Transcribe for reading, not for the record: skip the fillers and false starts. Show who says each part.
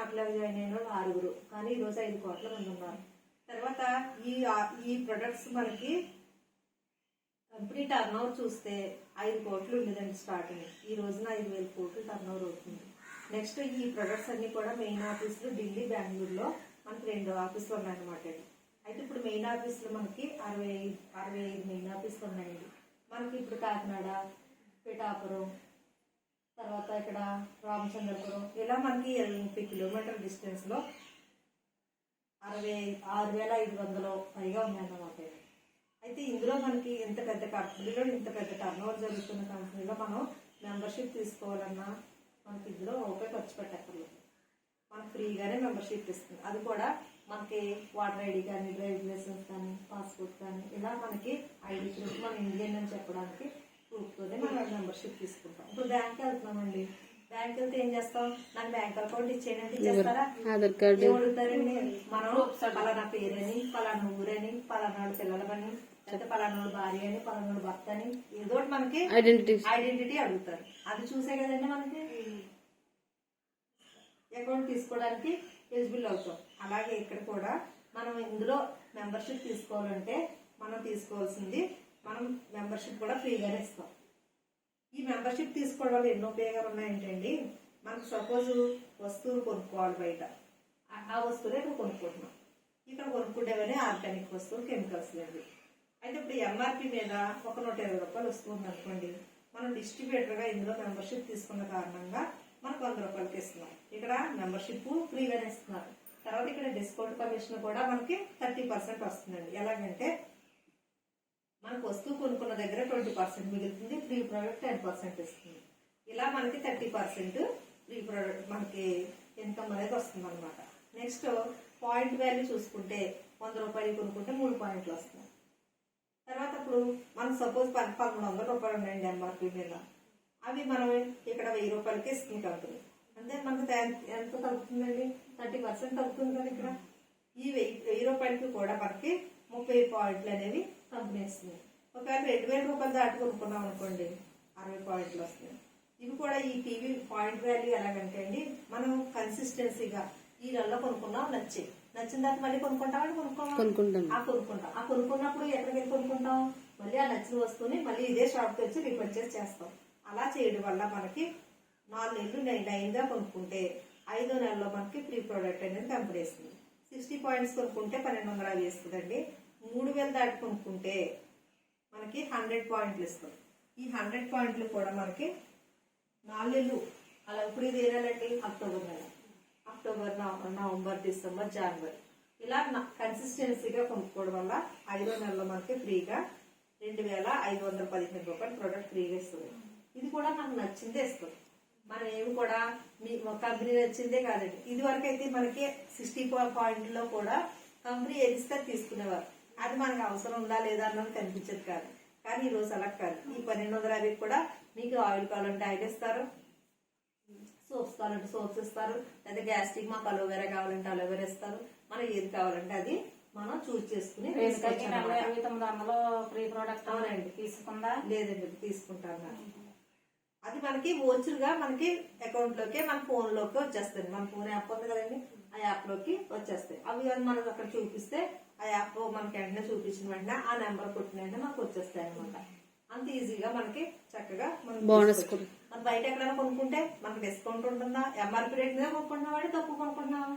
Speaker 1: నాకులాగా join అయిన వాళ్ళు 6. కానీ ఈరోజు 5 కోట్ల మంది ఉన్నారు. తర్వాత ఈ ప్రొడక్ట్స్ మనకి కంపెనీ టర్న్ ఓవర్ చూస్తే 5 కోట్లు ఉండేదండి స్టార్టింగ్. ఈ రోజున 5,000 కోట్లు టర్న్ ఓవర్ అవుతుంది. నెక్స్ట్ ఈ ప్రొడక్ట్స్ అన్ని కూడా మెయిన్ ఆఫీసులు ఢిల్లీ, బెంగళూరులో మనకి 2 ఆఫీసులు ఉన్నాయన్నమాట. అయితే ఇప్పుడు మెయిన్ ఆఫీసులు మనకి 65 మెయిన్ ఆఫీసులు ఉన్నాయండి. మనకి ఇప్పుడు కాకినాడ, పిఠాపురం, తర్వాత ఇక్కడ రామచంద్రపురం, ఇలా మనకి 30 కిలోమీటర్ల డిస్టెన్స్ లో 6,500 పైగా ఉన్నాయన్నమాట. అయితే ఇందులో మనకి ఇంత పెద్ద కంపెనీలో ఇంత పెద్ద టర్న్ ఓవర్ జరుగుతున్న కంపెనీలో మనం మెంబర్షిప్ తీసుకోవాలన్నా మనకి ఇందులో రూపాయి ఖర్చు పెట్టక్కర్లేదు. మనకు ఫ్రీగానే మెంబర్షిప్ ఇస్తుంది. అది కూడా మనకి వాటర్ ఐడి కానీ, డ్రైవింగ్ లైసెన్స్ కానీ, పాస్పోర్ట్ కానీ, ఇలా మనకి ఐడి ప్రూఫ్ మన ఇండియన్ అని చెప్పడానికి ప్రూఫ్తోనే మనం మెంబర్షిప్ తీసుకుంటాం. ఇప్పుడు బ్యాంక్ వెళ్తున్నామండి, బ్యాంక్ వెళ్తే ఏం చేస్తాం? నాకు బ్యాంక్ అకౌంట్ ఇచ్చేయండి, ఇచ్చేస్తారా? అడుగుతారండి. మనం పలానా పేరని, పలానా ఊరని, పలానాడు పిల్లలమని, లేకపోతే పలానాడు భార్య అని, పలానాడు భర్త అని, ఏదో మనకి ఐడెంటిటీ అడుగుతారు. అది చూసే కదండి మనకి అకౌంట్ తీసుకోవడానికి ఎలిజిబుల్ అవుతాం. అలాగే ఇక్కడ కూడా మనం ఇందులో మెంబర్షిప్ తీసుకోవాలంటే మనం తీసుకోవాల్సింది, మనం మెంబర్షిప్ కూడా ఫ్రీగానే ఇస్తాం. ఈ మెంబర్షిప్ తీసుకోవడం వల్ల ఎన్నో ఉపయోగాలు ఉన్నాయంటండి. మనకు సపోజ్ వస్తువులు కొనుక్కోవాలి బయట, ఆ వస్తువులే ఇక్కడ కొనుక్కుంటున్నాం. ఇక్కడ కొనుక్కుంటేవనే ఆర్గానిక్ వస్తువులు, కెమికల్స్ లేవి. అయితే ఇప్పుడు ఎంఆర్పి మీద ఒక 120 రూపాయలు వస్తుంది అనుకోండి, మనం డిస్ట్రిబ్యూటర్గా ఇందులో మెంబర్షిప్ తీసుకున్న కారణంగా మనకు 100 రూపాయలకి ఇస్తున్నాం. ఇక్కడ మెంబర్షిప్ ఫ్రీగానే ఇస్తున్నారు. తర్వాత ఇక్కడ డిస్కౌంట్ కమిషన్ కూడా మనకి 30% వస్తుందండి. ఎలాగంటే మనకు వస్తువు కొనుక్కున్న దగ్గర 20% మిగులుతుంది, ఫ్రీ ప్రోడక్ట్ 10% ఇస్తుంది. ఇలా మనకి 30% ఫ్రీ ప్రోడక్ట్ మనకి ఇన్కమ్ అనేది వస్తుంది అనమాట. నెక్స్ట్ పాయింట్ వాల్యూ చూసుకుంటే 100 రూపాయలు కొనుక్కుంటే 3 పాయింట్లు వస్తున్నాయి. తర్వాత ఇప్పుడు మనం సపోజ్ 1,100 రూపాయలు ఉన్నాయండి ఎంఆర్పి మీద, అవి మనం ఇక్కడ 1000 రూపాయలకి ఇస్తుంది కంపెనీ. అంటే మనకు ఎంత తగ్గుతుందండి? 30% తగ్గుతుంది కదా. ఇక్కడ ఈ 1000 రూపాయలకి కూడా మనకి 30 పాయింట్లు అనేవి కంపెనీ ఇస్తుంది. ఒకవేళ 2,000 రూపాయలు దాటి కొనుక్కున్నాం అనుకోండి, 60 పాయింట్లు వస్తున్నాయి. ఇవి కూడా ఈ టీవీ పాయింట్ వాల్యూ ఎలాగంటే అండి, మనం కన్సిస్టెన్సీగా ఈ నెలలో కొనుక్కున్నాం, నచ్చిన దాకా మళ్ళీ కొనుక్కుంటామని కొనుక్కుంటాం. ఆ కొనుక్కున్నప్పుడు ఎక్కడికి వెళ్ళి కొనుక్కుంటాం? మళ్ళీ ఆ నచ్చిన వస్తువుని మళ్ళీ ఇదే షాప్కి వచ్చి రీపర్చేస్ చేస్తాం. అలా చేయడం వల్ల మనకి 4 నెలలు లైన్గా కొనుక్కుంటే 5వ నెలలో మనకి ఫ్రీ ప్రోడక్ట్ అనేది కంపెనీ ఇస్తుంది. 60 పాయింట్స్ కొనుక్కుంటే 1,250 ఇస్తుందండి. 3,000 దాటి కొనుక్కుంటే మనకి 100 పాయింట్లు ఇస్తుంది. ఈ 100 పాయింట్లు కూడా మనకి 4 నెలలు, అలా ఇప్పుడు ఇది ఏనాలండి? అక్టోబర్ నెల, అక్టోబర్, నవంబర్, డిసెంబర్, జనవరి, ఇలా కన్సిస్టెన్సీగా కొనుక్కోవడం వల్ల 5వ నెలలో మనకి ఫ్రీగా 2,515 రూపాయలు ప్రోడక్ట్ ఫ్రీగా ఇస్తుంది. ఇది కూడా నాకు నచ్చిందే ఇస్తుంది. మనం ఏమి కూడా మీ కంపెనీ నచ్చిందే కాదండి. ఇది వరకు అయితే మనకి 60 పాయింట్లో కూడా కంపెనీ ఏదిస్తే తీసుకునేవారు. అది మనకు అవసరం ఉందా లేదా అన్నది కనిపించేది కాదు. కానీ ఈ రోజు అలా కాదు. ఈ 1,250 కూడా మీకు ఆయిల్ కావాలంటే ఆయిల్ ఇస్తారు, సోప్స్ కావాలంటే సోప్స్ ఇస్తారు, లేదా గ్యాస్ట్రిక్ మాకు అలోవెరా కావాలంటే అలోవెరా ఇస్తారు. మనం ఏది కావాలంటే అది మనం చూస్ చేసుకుని
Speaker 2: 2,900 ఫ్రీ ప్రోడక్ట్ అవునండి. తీసుకుందా?
Speaker 1: లేదండి, తీసుకుంటాను. అది మనకి ఓచులుగా మనకి అకౌంట్ లోకి, మన ఫోన్ లోకి వచ్చేస్తుంది. మన ఫోన్ యాప్ ఉంది కదండి, ఆ యాప్ లోకి వచ్చేస్తాయి. అవి మనకు అక్కడ చూపిస్తే ఆ యాప్ మనకి వెంటనే చూపించిన వెంటనే ఆ నెంబర్ కొట్టిన వెంటనే మనకు వచ్చేస్తాయి అనమాట. అంత ఈజీగా మనకి చక్కగా మనం బయట ఎక్కడైనా కొనుక్కుంటే మనకి డిస్కౌంట్ ఉంటుందా? ఎంఆర్పీ రేట్ మీద కొనుక్కుంటున్నాం, తక్కువ కొనుక్కుంటున్నాం.